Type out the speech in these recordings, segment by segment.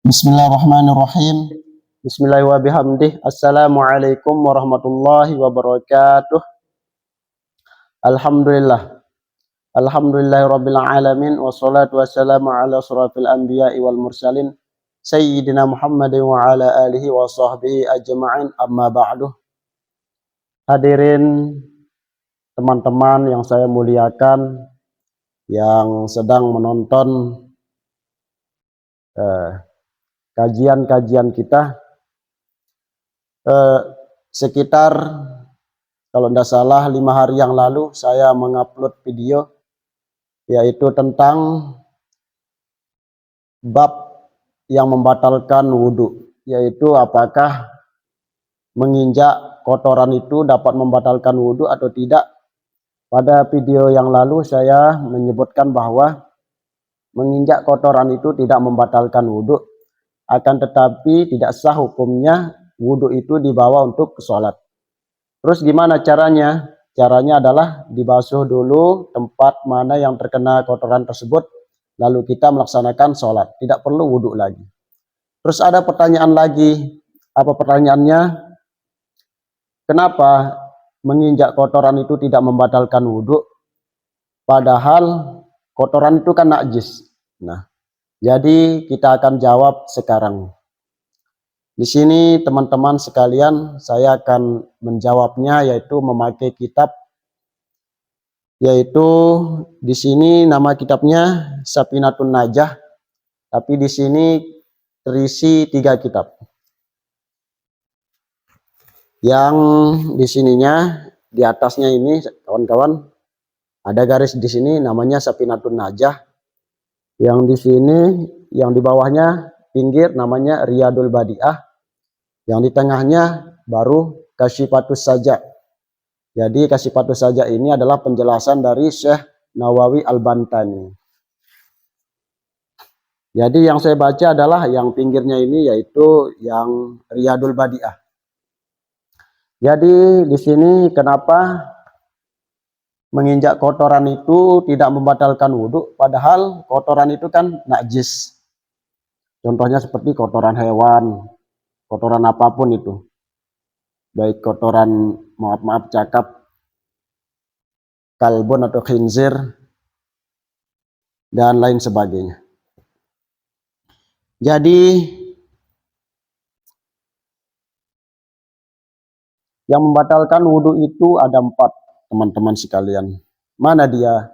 Bismillahirrahmanirrahim. Bismillahirrahmanirrahim. Assalamualaikum warahmatullahi wabarakatuh. Alhamdulillah. Alhamdulillahirabbil alamin wassalatu wassalamu ala asrofil anbiya'i wal mursalin sayyidina Muhammadin wa ala alihi wa sahbihi ajma'in, amma ba'du. Hadirin teman-teman yang saya muliakan, yang sedang menonton kajian-kajian kita, sekitar kalau tidak salah 5 hari yang lalu saya mengupload video yaitu tentang bab yang membatalkan wudhu, yaitu apakah menginjak kotoran itu dapat membatalkan wudhu atau tidak. Pada video yang lalu saya menyebutkan bahwa menginjak kotoran itu tidak membatalkan wudhu, akan tetapi tidak sah hukumnya wudhu itu dibawa untuk sholat. Terus gimana caranya? Caranya adalah dibasuh dulu tempat mana yang terkena kotoran tersebut, lalu kita melaksanakan sholat, tidak perlu wudhu lagi. Terus ada pertanyaan lagi. Apa pertanyaannya? Kenapa menginjak kotoran itu tidak membatalkan wudhu, padahal kotoran itu kan najis? Nah, jadi kita akan jawab sekarang. Di sini teman-teman sekalian, saya akan menjawabnya yaitu memakai kitab, yaitu di sini nama kitabnya Safinatun Najah, tapi di sini terisi 3 kitab. Yang di sininya di atasnya ini kawan-kawan ada garis di sini namanya Safinatun Najah. Yang di sini yang di bawahnya pinggir namanya Riyadul Badi'ah. Yang di tengahnya baru Kasyifatus Saja. Jadi Kasyifatus Saja ini adalah penjelasan dari Syekh Nawawi Al-Bantani. Jadi yang saya baca adalah yang pinggirnya ini yaitu yang Riyadul Badi'ah. Jadi di sini kenapa menginjak kotoran itu tidak membatalkan wudhu, padahal kotoran itu kan najis. Contohnya seperti kotoran hewan, kotoran apapun itu, baik kotoran maaf cakap kalbun atau khinzir dan lain sebagainya. Jadi yang membatalkan wudhu itu ada 4, teman-teman sekalian. Mana dia?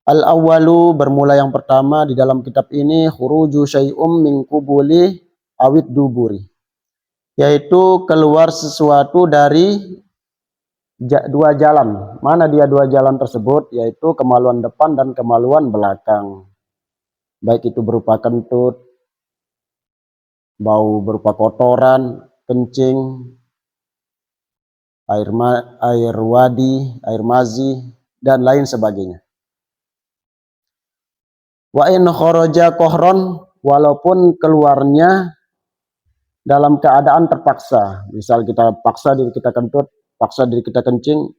Al-awwalu, bermula yang pertama di dalam kitab ini, khuruju syai'um min qubuli awid duburi, yaitu keluar sesuatu dari 2 jalan. Mana dia 2 jalan tersebut? Yaitu kemaluan depan dan kemaluan belakang. Baik itu berupa kentut, bau berupa kotoran, kencing, air wadi, air mazi, dan lain sebagainya. Wa in kharaja kohron, walaupun keluarnya dalam keadaan terpaksa. Misal kita paksa diri kita kentut, paksa diri kita kencing,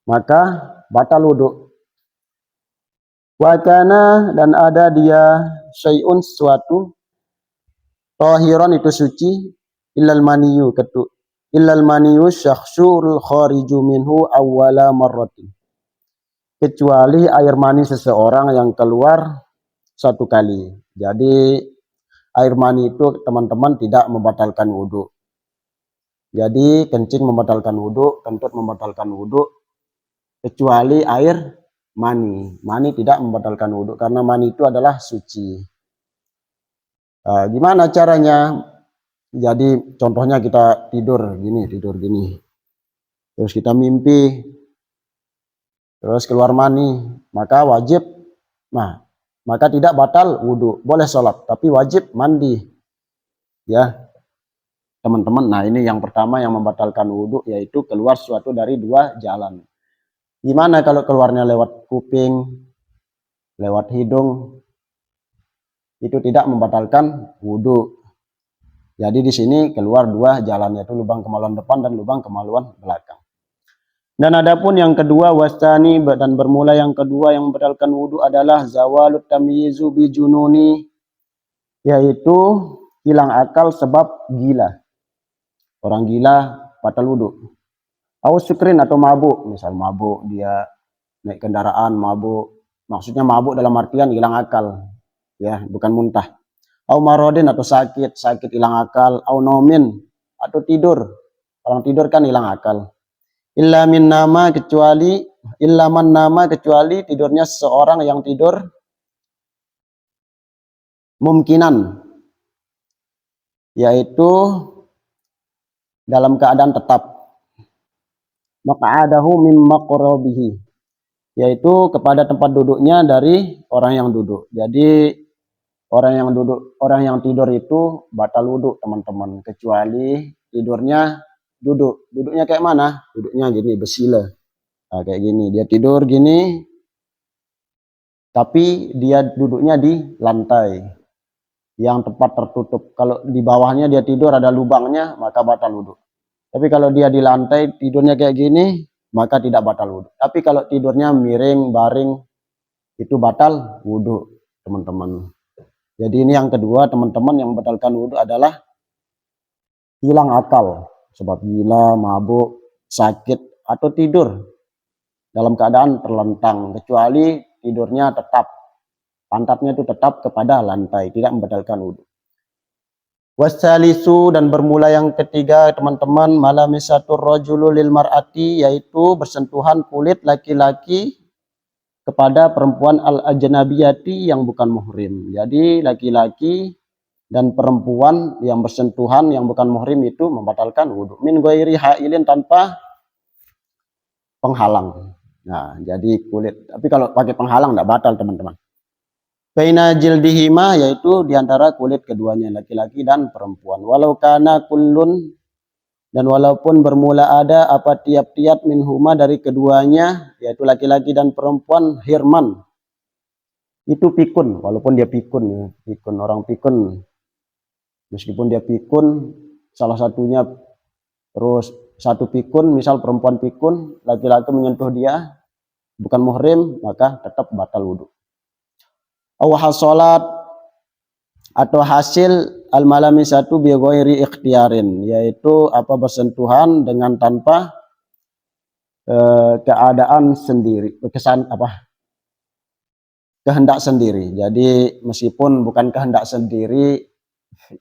maka batal wudhu. Wa kana, dan ada dia syai'un, sesuatu, tahiran itu suci, illal maniyu, illal maniyu syakhsul khariju minhu awwala marratin, kecuali air mani seseorang yang keluar 1 kali. Jadi air mani itu teman-teman tidak membatalkan wudhu. Jadi kencing membatalkan wudhu, kentut membatalkan wudhu, kecuali air mani. Mani tidak membatalkan wudhu karena mani itu adalah suci. Gimana caranya? Jadi contohnya kita tidur gini, terus kita mimpi, terus keluar mani, maka wajib, maka tidak batal wudhu, boleh sholat, tapi wajib mandi, ya teman-teman. Nah ini yang pertama yang membatalkan wudhu, yaitu keluar sesuatu dari 2 jalan. Gimana kalau keluarnya lewat kuping, lewat hidung? Itu tidak membatalkan wudhu. Jadi di sini keluar 2 jalan, yaitu lubang kemaluan depan dan lubang kemaluan belakang. Dan adapun yang kedua, wastani, dan bermula yang kedua yang membatalkan wudhu adalah zawalut tamyizu bi jununi, yaitu hilang akal sebab gila. Orang gila batal wudhu. Au sukrin atau mabuk, misal mabuk dia naik kendaraan mabuk, maksudnya mabuk dalam artian hilang akal, ya bukan muntah. Au marodin atau sakit hilang akal. Au nomin atau tidur, orang tidur kan hilang akal. Illa min nama kecuali illa man nama kecuali tidurnya seorang yang tidur mungkinan, yaitu dalam keadaan tetap. Maq'adahu mim maqrabihi, yaitu kepada tempat duduknya dari orang yang duduk. Jadi orang yang tidur itu batal wudhu teman-teman, kecuali tidurnya duduknya kayak mana? Duduknya gini, bersila. Nah, kayak gini, dia tidur gini, tapi dia duduknya di lantai yang tempat tertutup. Kalau di bawahnya dia tidur ada lubangnya, maka batal wudhu. Tapi kalau dia di lantai tidurnya kayak gini, maka tidak batal wudhu. Tapi kalau tidurnya miring, baring, itu batal wudhu, teman-teman. Jadi ini yang kedua, teman-teman, yang membatalkan wudhu adalah hilang akal. Sebab gila, mabuk, sakit, atau tidur dalam keadaan terlentang. Kecuali tidurnya tetap, pantatnya itu tetap kepada lantai, tidak membatalkan wudhu. Wasalisu, dan bermula yang ketiga teman-teman, malamisatur rajulu lil mar'ati, yaitu bersentuhan kulit laki-laki kepada perempuan al-ajnabiyati yang bukan muhrim. Jadi laki-laki dan perempuan yang bersentuhan yang bukan muhrim itu membatalkan wudhu. Min ghairi hailin, tanpa penghalang. Nah, jadi kulit. Tapi kalau pakai penghalang tidak batal teman-teman. Baina jildihima, yaitu diantara kulit keduanya, laki-laki dan perempuan. Walau kana kullun, dan walaupun bermula ada apa tiap-tiap minhuma dari keduanya, yaitu laki-laki dan perempuan, hirman, itu pikun, walaupun dia pikun, ya, pikun, orang pikun, meskipun dia pikun, salah satunya, terus satu pikun, misal perempuan pikun, laki-laki menyentuh dia, bukan muhrim, maka tetap batal wudhu. Hasolat, atau hasil al-malamisatu bi ghairi ikhtiarin, yaitu apa bersentuhan dengan tanpa keadaan sendiri, kehendak sendiri. Jadi meskipun bukan kehendak sendiri,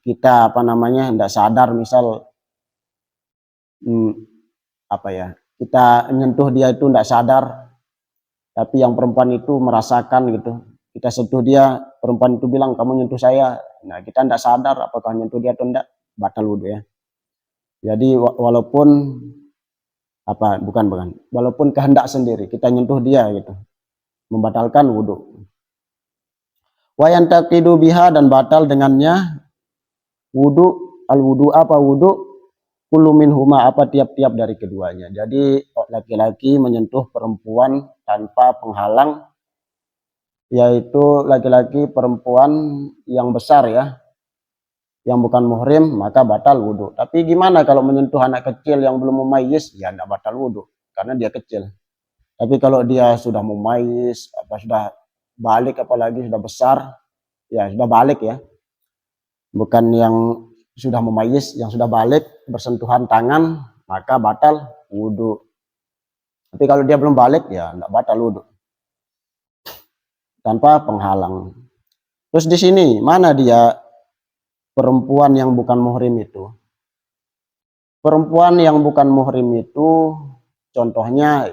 kita tidak sadar, misal kita menyentuh dia itu tidak sadar, tapi yang perempuan itu merasakan gitu. Kita sentuh dia, perempuan itu bilang kamu nyentuh saya. Nah, kita tidak sadar apakah nyentuh dia atau tidak, batal wudhu ya. Jadi walaupun walaupun kehendak sendiri kita nyentuh dia gitu, membatalkan wudhu. Wa yantaqidu biha, dan batal dengannya wudhu, al-wudhu apa wudhu, kullu minhuma apa tiap-tiap dari keduanya. Jadi laki-laki menyentuh perempuan tanpa penghalang, yaitu laki-laki perempuan yang besar ya, yang bukan muhrim, maka batal wudhu. Tapi gimana kalau menyentuh anak kecil yang belum mumayyiz? Ya tidak batal wudhu, karena dia kecil. Tapi kalau dia sudah mumayyiz, sudah balik, apalagi sudah besar, ya sudah balik ya, bukan yang sudah mumayyiz, yang sudah balik, bersentuhan tangan, maka batal wudhu. Tapi kalau dia belum balik, ya tidak batal wudhu, tanpa penghalang. Terus di sini mana dia perempuan yang bukan muhrim itu? Perempuan yang bukan muhrim itu contohnya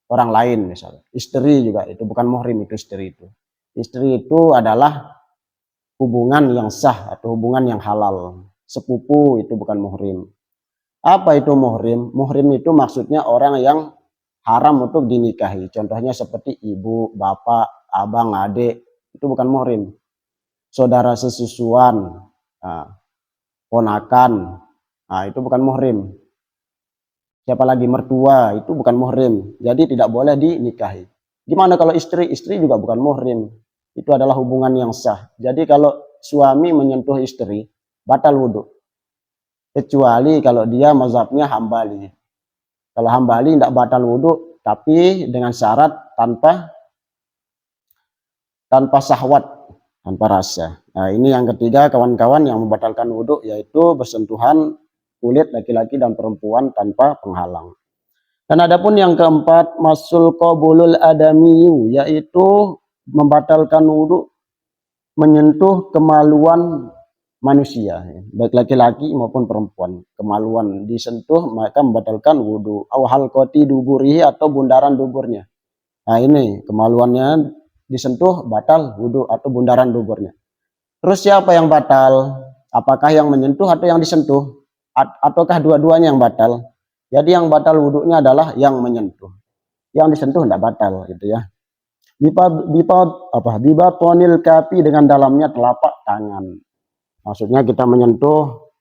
orang lain, misalnya istri juga, itu bukan muhrim, itu istri itu. Istri itu adalah hubungan yang sah atau hubungan yang halal. Sepupu itu bukan muhrim. Apa itu muhrim? Muhrim itu maksudnya orang yang haram untuk dinikahi. Contohnya seperti ibu, bapak, abang, adik, itu bukan muhrim. Saudara sesusuan, ponakan, itu bukan muhrim. Siapa lagi, mertua, itu bukan muhrim. Jadi tidak boleh dinikahi. Gimana kalau istri? Istri juga bukan muhrim. Itu adalah hubungan yang sah. Jadi kalau suami menyentuh istri, batal wudhu. Kecuali kalau dia mazhabnya Hambali. Kalau Hambali tidak batal wudhu, tapi dengan syarat tanpa syahwat. tanpa rasa. Nah, ini yang ketiga kawan-kawan yang membatalkan wudhu, yaitu bersentuhan kulit laki-laki dan perempuan tanpa penghalang. Dan adapun yang keempat, masul qabulul adamiyu, yaitu membatalkan wudhu menyentuh kemaluan manusia, baik laki-laki maupun perempuan. Kemaluan disentuh maka membatalkan wudhu. Aw halqati duburihi, atau bundaran duburnya. Nah, ini kemaluannya disentuh batal wudhu, atau bundaran duburnya. Terus siapa yang batal? Apakah yang menyentuh atau yang disentuh? Ataukah dua-duanya yang batal? Jadi yang batal wudhunya adalah yang menyentuh. Yang disentuh tidak batal, gitu ya. Bibatonil kapi, dengan dalamnya telapak tangan. Maksudnya kita menyentuh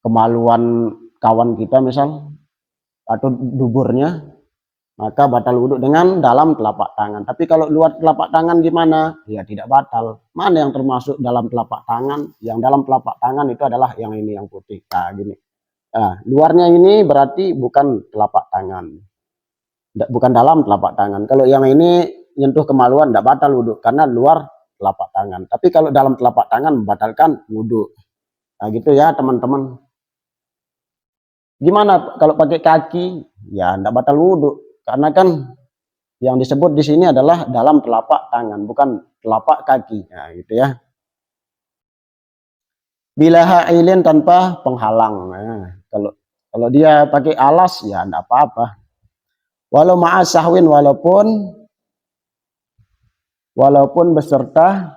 kemaluan kawan kita misal, atau duburnya, maka batal wudhu dengan dalam telapak tangan. Tapi kalau luar telapak tangan gimana? Ya tidak batal. Mana yang termasuk dalam telapak tangan? Yang dalam telapak tangan itu adalah yang ini, yang putih. Nah, gini. Nah, luarnya ini berarti bukan telapak tangan. Bukan dalam telapak tangan. Kalau yang ini nyentuh kemaluan tidak batal wudhu karena luar telapak tangan. Tapi kalau dalam telapak tangan membatalkan wudhu. Nah, gitu ya teman-teman. Gimana kalau pakai kaki? Ya tidak batal wudhu. Karena kan yang disebut di sini adalah dalam telapak tangan, bukan telapak kaki. Nah, gitu ya. Bila ha'ilin, tanpa penghalang. Nah, kalau dia pakai alas ya tidak apa-apa. Walau ma'asahwin, walaupun beserta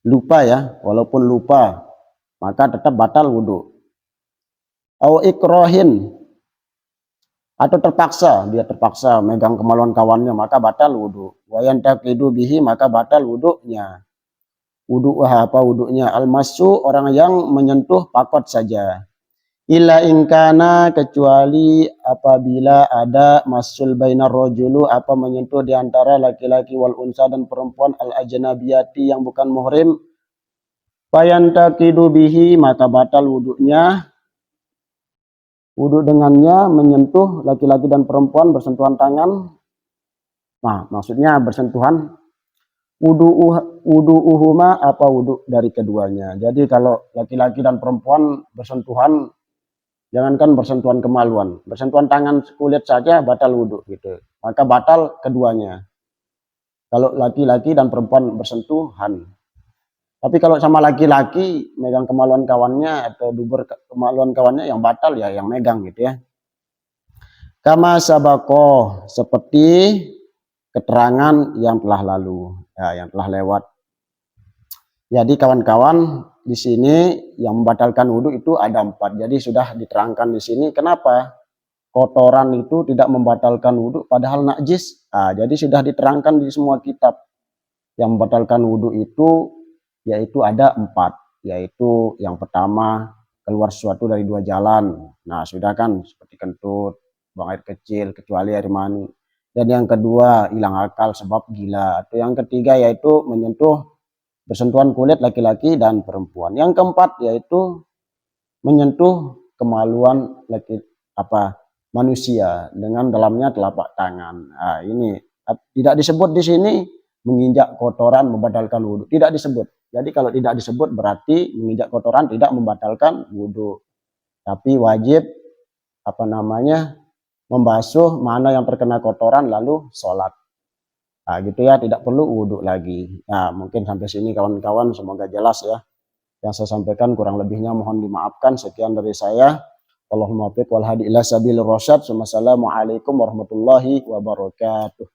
lupa ya, walaupun lupa, maka tetap batal wudhu. Au ikrohin, atau terpaksa, dia terpaksa megang kemaluan kawannya, maka batal wudhu. Wayan taqidu bihi, maka batal wudhunya. Wudhunya almasu, orang yang menyentuh pakot saja. Illa ingkana, kecuali apabila ada masul bainar rojulu, apa menyentuh diantara laki-laki wal unsa, dan perempuan, al ajnabiyati, yang bukan muhrim. Fayantaqidu bihi, maka batal wudhunya. Wudhu dengannya menyentuh laki-laki dan perempuan, bersentuhan tangan. Nah, maksudnya bersentuhan wudhu'uhuma, apa wudhu dari keduanya. Jadi kalau laki-laki dan perempuan bersentuhan, jangankan bersentuhan kemaluan, bersentuhan tangan kulit saja batal wudhu gitu. Maka batal keduanya. Kalau laki-laki dan perempuan bersentuhan. Tapi kalau sama laki-laki megang kemaluan kawannya atau dubur kemaluan kawannya, yang batal ya yang megang gitu ya. Kama sabako, seperti keterangan yang telah lalu, ya, yang telah lewat. Jadi kawan-kawan, di sini yang membatalkan wudhu itu ada 4. Jadi sudah diterangkan di sini kenapa kotoran itu tidak membatalkan wudhu padahal najis. Nah, jadi sudah diterangkan di semua kitab. Yang membatalkan wudhu itu yaitu ada 4. Yaitu yang pertama, keluar sesuatu dari 2 jalan. Nah, sudah kan, seperti kentut, buang air kecil, kecuali air mani. Dan yang kedua, hilang akal sebab gila. Atau yang ketiga yaitu menyentuh bersentuhan kulit laki-laki dan perempuan. Yang keempat yaitu menyentuh kemaluan manusia dengan dalamnya telapak tangan. Nah, ini tidak disebut di sini menginjak kotoran membatalkan wudhu, tidak disebut. Jadi kalau tidak disebut berarti menginjak kotoran tidak membatalkan wudhu. Tapi wajib membasuh mana yang terkena kotoran lalu sholat. Nah, gitu ya, tidak perlu wudhu lagi. Nah, mungkin sampai sini kawan-kawan, semoga jelas ya. Yang saya sampaikan kurang lebihnya mohon dimaafkan. Sekian dari saya. Allahumma fiq wal hadi ila sabil rasyad. Wassalamualaikum warahmatullahi wabarakatuh.